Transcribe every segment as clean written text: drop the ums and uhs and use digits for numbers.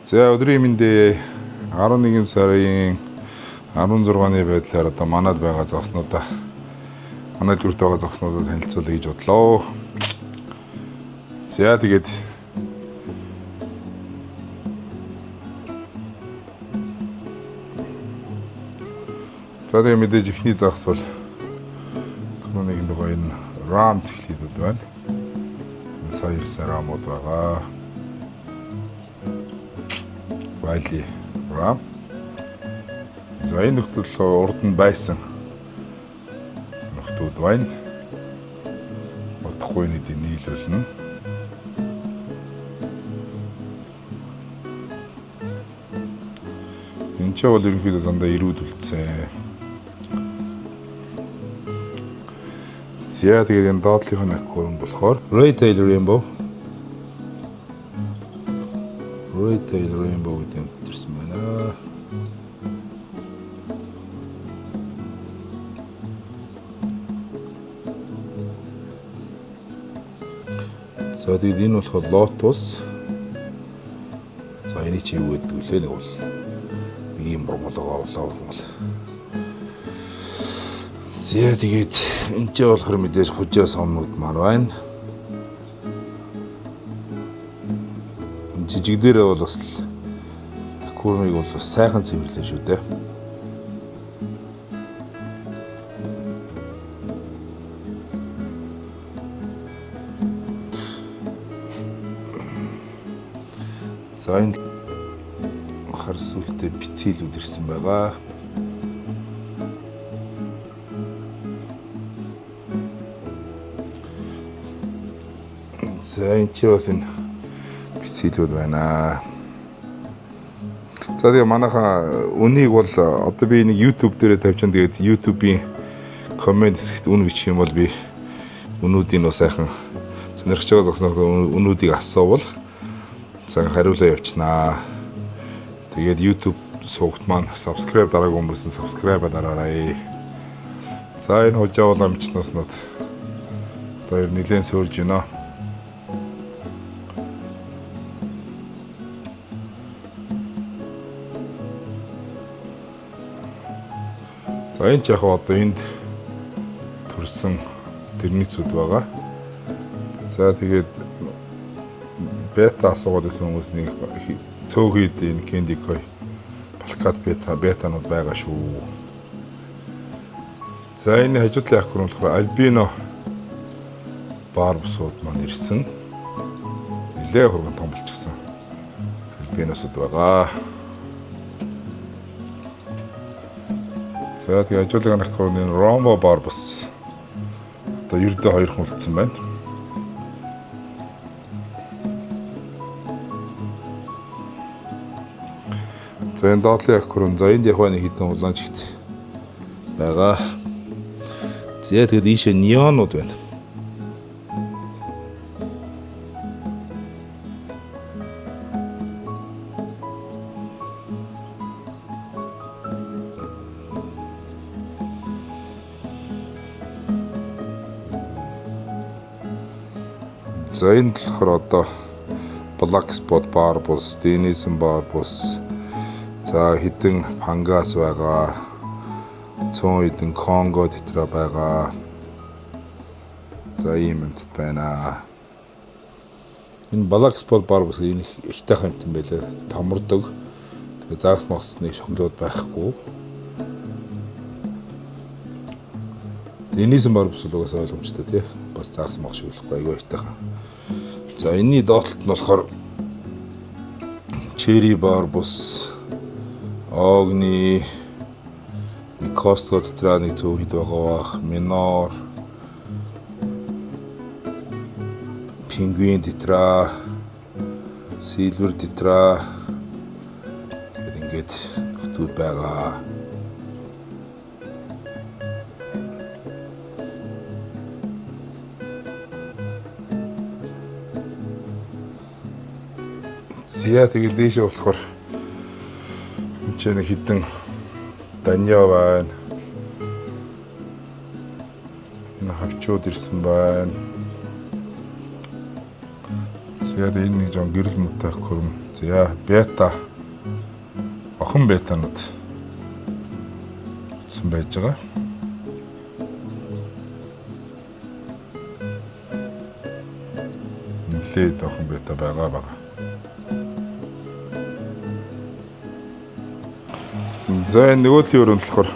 За өдрийн мэндэ 11 сарын 16-ны байдлаар одоо манад байгаа загснуудаа манай дүрт байгаа загснуудад танилцуулъя гэж бодлоо. За тэгээд мэдээж ихний загс бол нэг гоё энэ RAM цэглэлүүд байна. Сая ирсэн RAM-ууд байгаа. Вайли RAM. За энэ нөхцөл урд нь байсан нөхдүүд байна. Бодохгүй нийтийн нийлүүлнэ. Энэ ч бол ерөнхийдөө дандаа ирүүд үлдсэн. За тэгээд энэ доотлынхаа аккаунт болохоор Retail Rainbow гэдэг юм төрсөн байна. За тэгээд энэ болохоор Lotus. За энэ чи юу гэдэг вэ? Нэг бол нэг юм болоо. За тэгээд энэ ч болохоор мэдээж хужаа сомнууд маань байна. Жижиг дээрээ бол бас аккаунтыг бол бас сайхан цэвэрлээ шүү дээ. За энэ хар сүлтэй бицээлүүд ирсэн байгаа. За энэ ч бас энэ бицээлүүд байна. За тэгээ манайхаа үнийг бол одоо би нэг YouTube дээрээ тавьчихсан. Тэгээд YouTube-ийн коммент хэсэгт үн бичих юм бол би үнүүдийн бас сайхан сонирхож байгаа зогсноо үнүүдийг асуувал цаг хариулаа явуулнаа. Тэгээд YouTube суугт маань subscribe дараагүй хүмүүс нь subscribe дараарай. За энэ хожаа бол амчнаснууд одоо нэлээд сөөрж байна. За энэ ч яг одоо энд төрсэн тэрнийцүүд байгаа. За тэгээд бета асуугаад байсан хүмүүсний цөөхөд энэ Candy Koi Balkat бетанууд байгаа шүү. За энэ хажуудлын аккаунт болохоор Albino Barbsууд маань ирсэн. Нилээ хурган том болчихсон. Albinoсууд байгаа. За тэгээ хажуудлын аккаунтын Rombo Barbs одоо ердөө 2 хүн үлдсэн байна. За энэ доотлын аккаунт за энд яг нэг хитэн улаанчигт байгаа. За тэгээд ийшээ неонууд байна. За энэ болохоор одоо Black Spot Barbus, Denison Barbus, за хитэн Pangas байгаа. Цөөн хитэн Congo Tetra байгаа. За ийм юмд байна. Энэ Black Spot Barbus энэ ихтэй хамтан байлаа. Томордог. Тэгээ заагс магсны шоглоод байхгүй. Denison Barbus л угаасаа ойлгомжтой тий. Бас заагс мах шиг болохгүй айгүй ихтэйхан. За энэний доотлолт нь болохоор Cherry Barbus, Ogni, Costco Tetra нэг зөв хэд байгаа. Minor, Penguin Tetra, Silver Tetra ингээд хөтүүд байгаа. Зя тэгээд дээшээ болохоор энэ ч нэг хитэн Данья байна. Энэ хавчууд ирсэн байна. Тэгээд энэ нэг жон гэрэл мөтэй хөрм. За бета охин бетанууд сан байж байгаа. Нэлээд охин бета байгаа. За нөгөөдлийн өрөөнд болохоор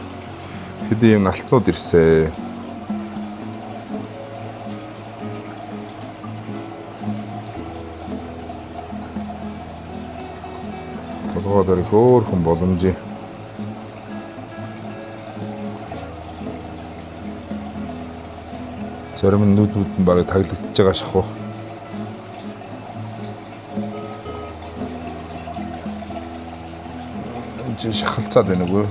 хэдийн юм алтнууд ирсэн. Толгойд хөөрхөн боломжийн зарим нь нүдүүд нь барыг таглагдж байгаа шахуу. Энд шахалцаад байна уу?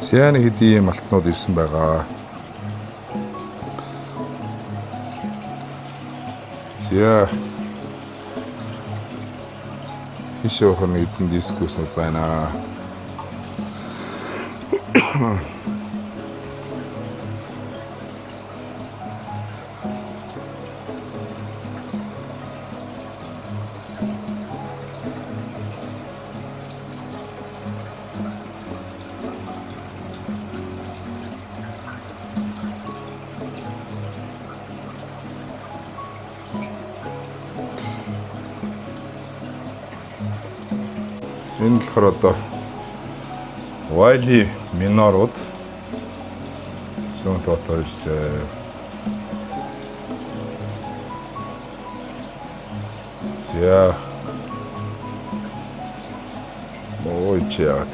Зяаны хэдийн алтнууд ирсэн байгаа. За ишээ хоног эдэн дискуснууд байна. Энэ болохоор одоо Вайли минорууд зүүн дотор ирсэн. За ой чиат.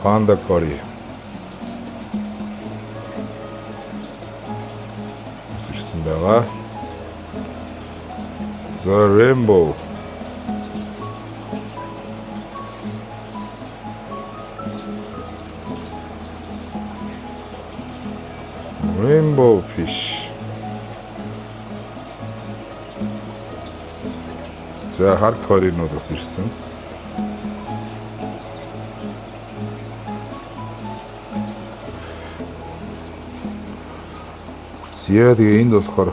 Панда кори. Ирсэн байгаа. The rainbow. Rainbow fish. За хардкоринууд бас ирсэн. Тэгээ энд болохоор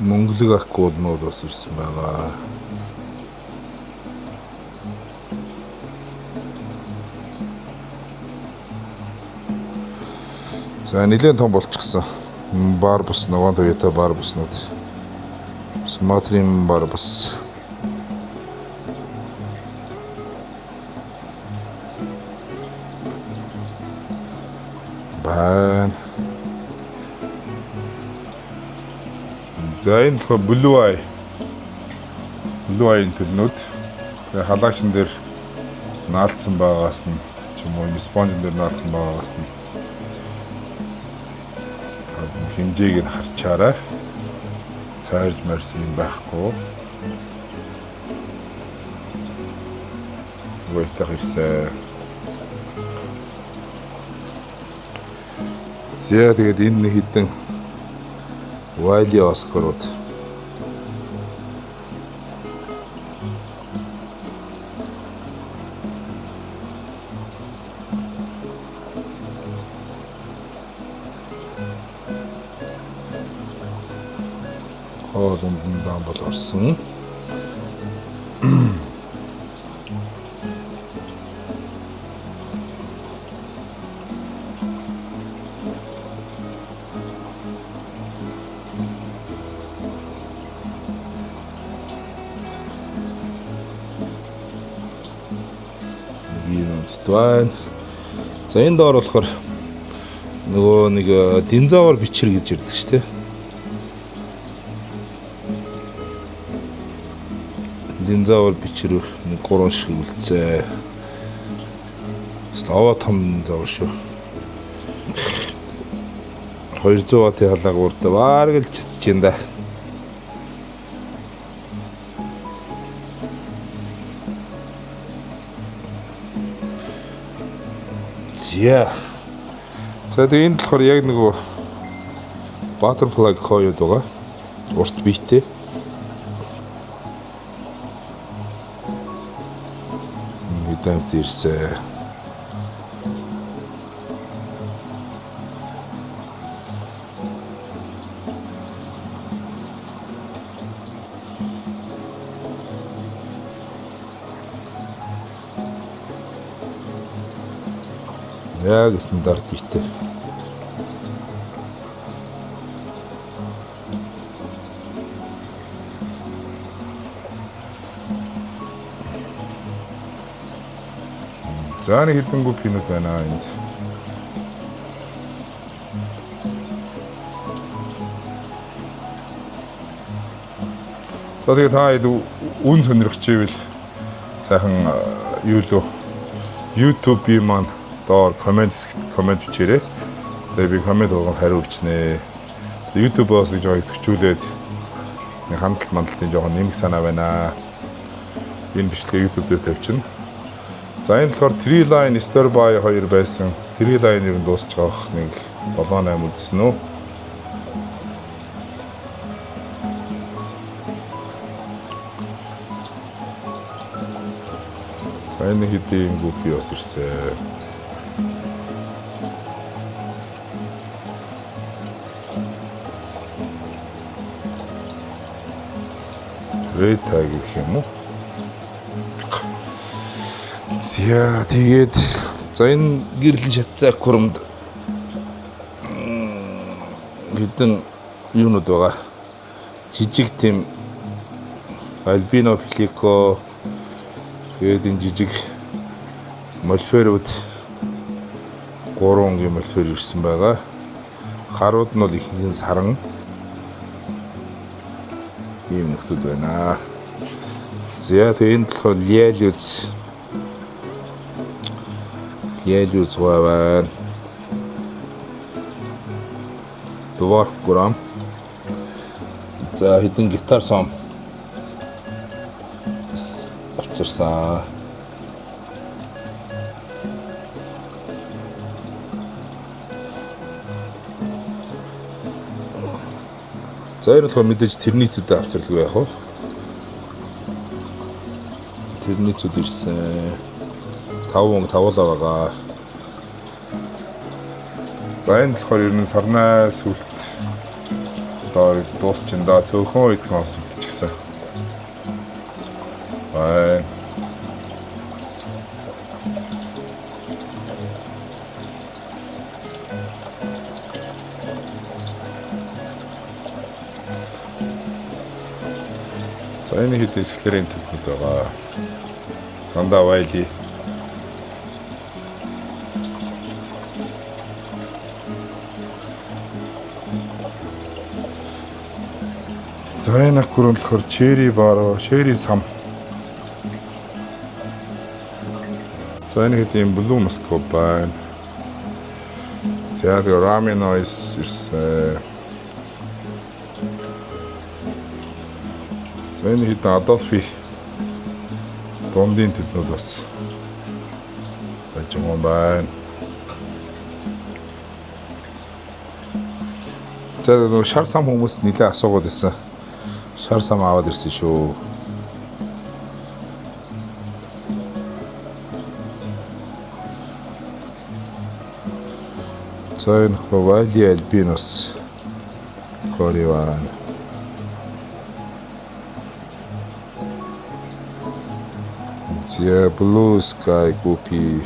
мөнгөлөг акулнууд бас ирсэн байгаа. За нэлээд том болчихсон. Бар бус нөгөө Toyota бар буснууд. Sumatra-ийн бар бус. Баан. За энэ болохоор Blue Eye-ийн төлнүүд халаагчн дээр наалцсан байгаас нь ч юм уу спонжн дээр наалцсан байгаас нь хэмжээг нь харчаарай. Цайрж марсан юм байхгүй. Войтах ирсэн. Зя тэгээд энэ нэг хитэн Вайли Оскарууд. Хоолунд бол орсон. Туан. За энэ доор болохоор нөгөө нэг динозавр бичэр гэж ирдэг шүү дээ. Динозавр бичэр нэг 3 шиг үлдсэн. Слава том динозавр шүү. 200 ваттын халагууртай бараг л цэцэж юм да. За. За тэгээ энэ болохоор яг нөгөө butterfly coil байгаа. Урт биетэй. Хэдэмт ирсэн. Яг стандарт биетэй. За нэг хэдэн гүп пинут байна энд. За тэгээд та үн сонирхч ивэл сайхан юу лөө YouTube-ийн маань доор комент бичээрэй. Тэгээд би комент болгон хариу өгчнэ. YouTube-оос жоо төвчүүлээд нэг хандлт мандалтын жоохон нэмэх санаа байна. Энэ бичлэгээ YouTube дээр тавьчихна. За энэ болохоор Treeline Starby 2 байсан. Treeline ер нь дуусч байгаа нэг 7-8 үлдсэн үү? За энэ хэдийн гүпи бас ирсэн. Red tag гэх юм уу? За тэгээд за энэ гэрлэн шатцаа аквариумд хэдэн юунууд байгаа. Жижиг тийм альбино флико тэгээд энэ жижиг мольферүүд 3 онгийн мольфер ирсэн байгаа. Харууд нь бол ихэнх нь саран ийм нөхдөд байна. За тэгээд энэ болохоор Ялюз байна. Dwarf грам. За хэдэн гитар сом авчирсан. За энэ болохоор мэдээж тэрний зүдэ авчирлаггүй яах вэ? Тэрний зүд ирсэн. 5 тавуулаа байгаа. За энэ болохоор ер нь сарнай сүлт доор дуусчин да цөөхөн үед консулт чигсэн. Бай. За энэ хэд эсгэлэрийн төвхөд байгаа. Дандаа вайли. За энэ аквариум болохоор черри баро, черри сам. За энэ хэдийн блу москоп байна. За тэгээ ramen noise ирсэн. За энэ хэдэн Adolphi дондын төднүүд бас байж байгаа байна. За нөгөө шар сам хүмүүс нэлээд асуугаад байсан. Шар сам аваад ирсэн шүү. За энэ Valley Albinos Korean. За Blue Sky Guppy.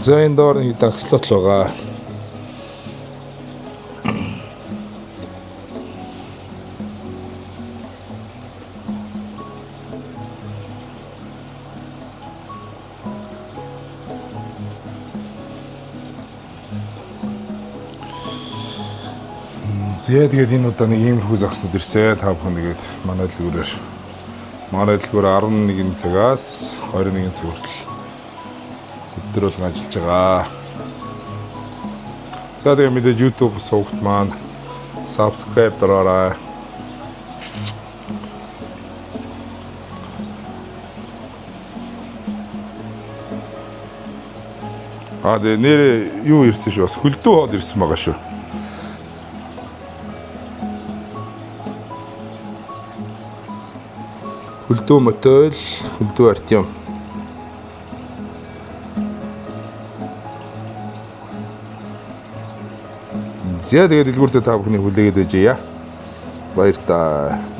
За энэ доор нэг дагслот л байгаа. Зэ тэгээд энэ удаа нэг иймэрхүү загснууд ирсэн. Та бүхэн тэгээд манай дэлгүүрээр 11 цагаас 21 цаг хүртэл өдөр болгон ажиллаж байгаа. За тэгээ мэдээж YouTube суугт маань subscribe дараарай. Тэгээ нэрээ юу ирсэн шүү бас хөлдөө хоол ирсэн байгаа шүү. Хөлдөө мотол, хөлдөө артем. За тэгээд дэлгүүртээ та бүхний хүлээгээд өгье. Баяр таа.